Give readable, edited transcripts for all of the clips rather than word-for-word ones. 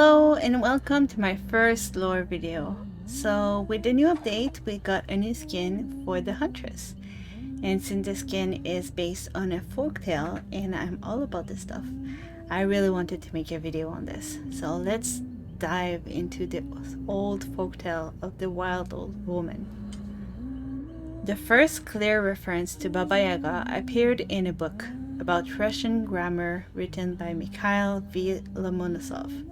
Hello and welcome to my first lore video. So with the new update, we got a new skin for the Huntress. And since the skin is based on a folktale and I'm all about this stuff, I really wanted to make a video on this. So let's dive into the old folktale of the wild old woman. The first clear reference to Baba Yaga appeared in a book about Russian grammar written by Mikhail V. Lomonosov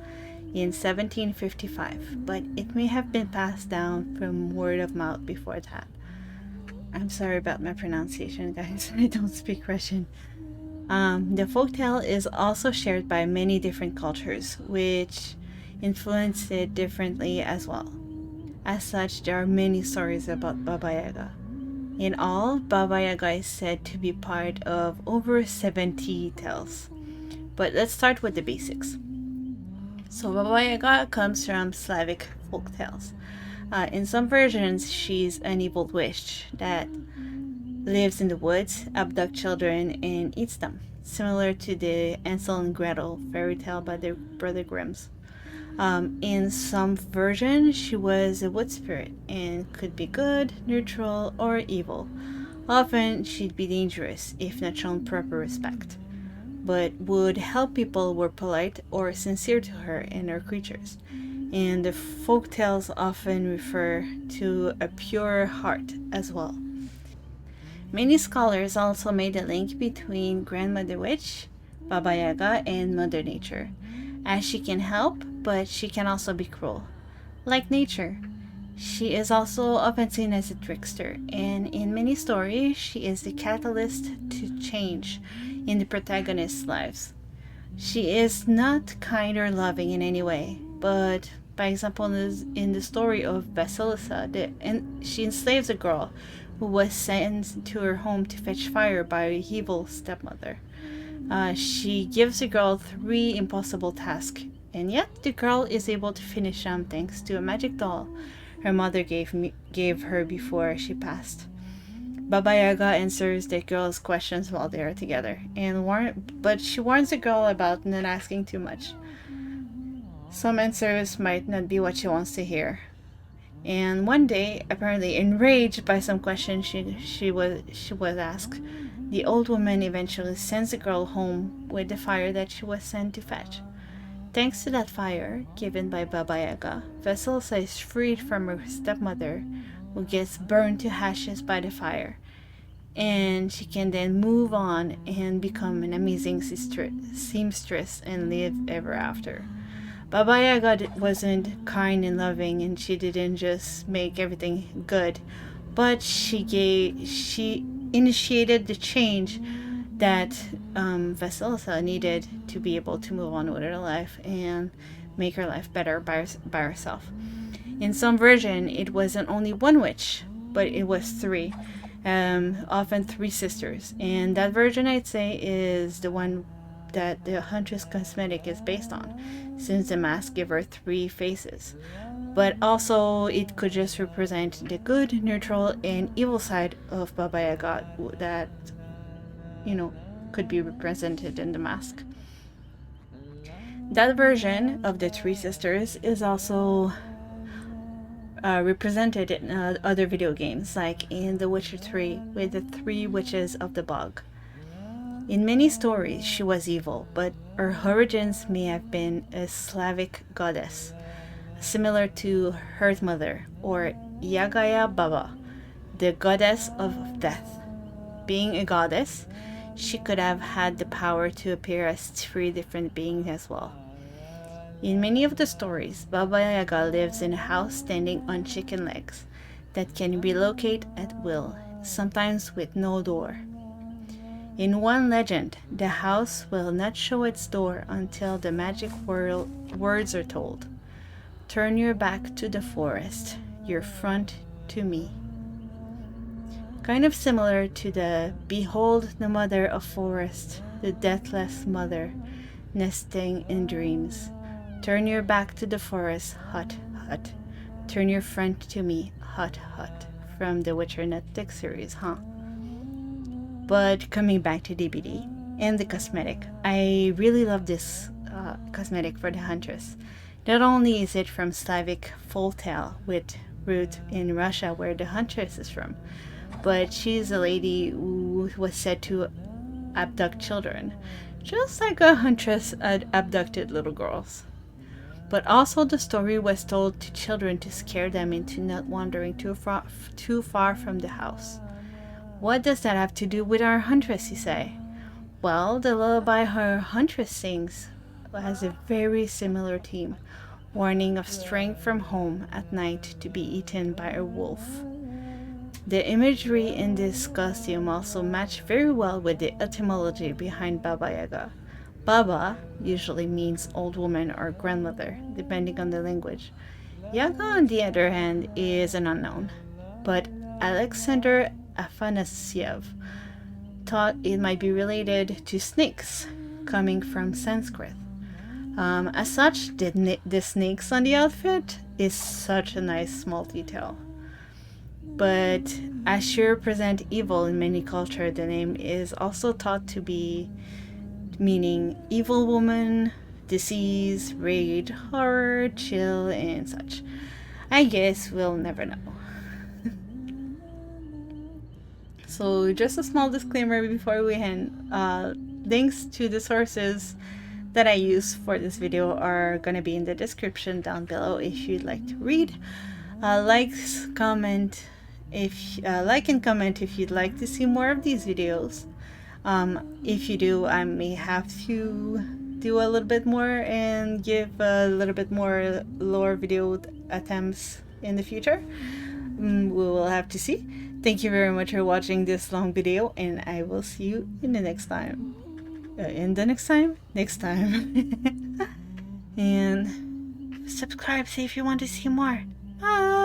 in 1755, but it may have been passed down from word of mouth before that. I'm sorry about my pronunciation, guys. I don't speak Russian. The folktale is also shared by many different cultures, which influenced it differently as well. As such, there are many stories about Baba Yaga. In all, Baba Yaga is said to be part of over 70 tales. But let's start with the basics. So Baba Yaga comes from Slavic folktales. In some versions, she's an evil witch that lives in the woods, abducts children, and eats them, similar to the Hansel and Gretel fairy tale by the Brother Grimms. In some versions, she was a wood spirit and could be good, neutral, or evil. Often, she'd be dangerous if not shown proper respect, but would help people who were polite or sincere to her and her creatures. And the folktales often refer to a pure heart as well. Many scholars also made a link between Grandmother Witch, Baba Yaga, and Mother Nature, as she can help, but she can also be cruel. Like nature, she is also often seen as a trickster, and in many stories, she is the catalyst to change in the protagonist's lives. She is not kind or loving in any way, but by example, in the story of Vasilisa, she enslaves a girl who was sent to her home to fetch fire by a evil stepmother. She gives the girl 3 impossible tasks, and yet the girl is able to finish them thanks to a magic doll her mother gave her before she passed. Baba Yaga answers the girl's questions while they are together, but she warns the girl about not asking too much. Some answers might not be what she wants to hear. And one day, apparently enraged by some questions she was asked, the old woman eventually sends the girl home with the fire that she was sent to fetch. Thanks to that fire, given by Baba Yaga, Vasilisa is freed from her stepmother, who gets burned to ashes by the fire, and she can then move on and become an amazing seamstress and live ever after. Baba Yaga wasn't kind and loving, and she didn't just make everything good, but she initiated the change that Vasilisa needed to be able to move on with her life and make her life better by herself. In some version, it wasn't only one witch, but it was 3, often 3 sisters. And that version, I'd say, is the one that the Huntress cosmetic is based on, since the mask gave her 3 faces. But also, it could just represent the good, neutral, and evil side of Baba Yaga that, could be represented in the mask. That version of the 3 sisters is also represented in other video games, like in The Witcher 3 with the 3 witches of the bog. In many stories, she was evil, but her origins may have been a Slavic goddess, similar to Earth Mother or Yaga Baba, the goddess of death. Being a goddess, she could have had the power to appear as 3 different beings as well. In many of the stories, Baba Yaga lives in a house standing on chicken legs that can relocate at will, sometimes with no door. In one legend, the house will not show its door until the magic words are told. Turn your back to the forest, your front to me. Kind of similar to the Behold the Mother of Forest, the deathless mother, nesting in dreams. Turn your back to the forest, hut, hut. Turn your front to me, hut, hut. From the Witcher Netflix series, huh? But coming back to DBD and the cosmetic, I really love this cosmetic for the Huntress. Not only is it from Slavic folktale with root in Russia where the Huntress is from, but she's a lady who was said to abduct children, just like a huntress had abducted little girls. But also the story was told to children to scare them into not wandering too far from the house. What does that have to do with our huntress, you say? Well, the lullaby her huntress sings has a very similar theme, warning of straying from home at night to be eaten by a wolf. The imagery in this costume also matched very well with the etymology behind Baba Yaga. Baba usually means old woman or grandmother, depending on the language. Yaga, on the other hand, is an unknown, but Alexander Afanasyev thought it might be related to snakes, coming from Sanskrit. As such, the snakes on the outfit is such a nice small detail. But as she represents evil in many cultures, the name is also thought to be meaning evil woman, disease, rage, horror, chill, and such. I guess we'll never know. So just a small disclaimer before we end. Links to the sources that I use for this video are gonna be in the description down below if you'd like to read. Like and comment if you'd like to see more of these videos. If you do, I may have to do a little bit more and give a little bit more lore video attempts in the future. We will have to see. Thank you very much for watching this long video, and I will see you in the next time. Next time. And subscribe, see if you want to see more. Bye!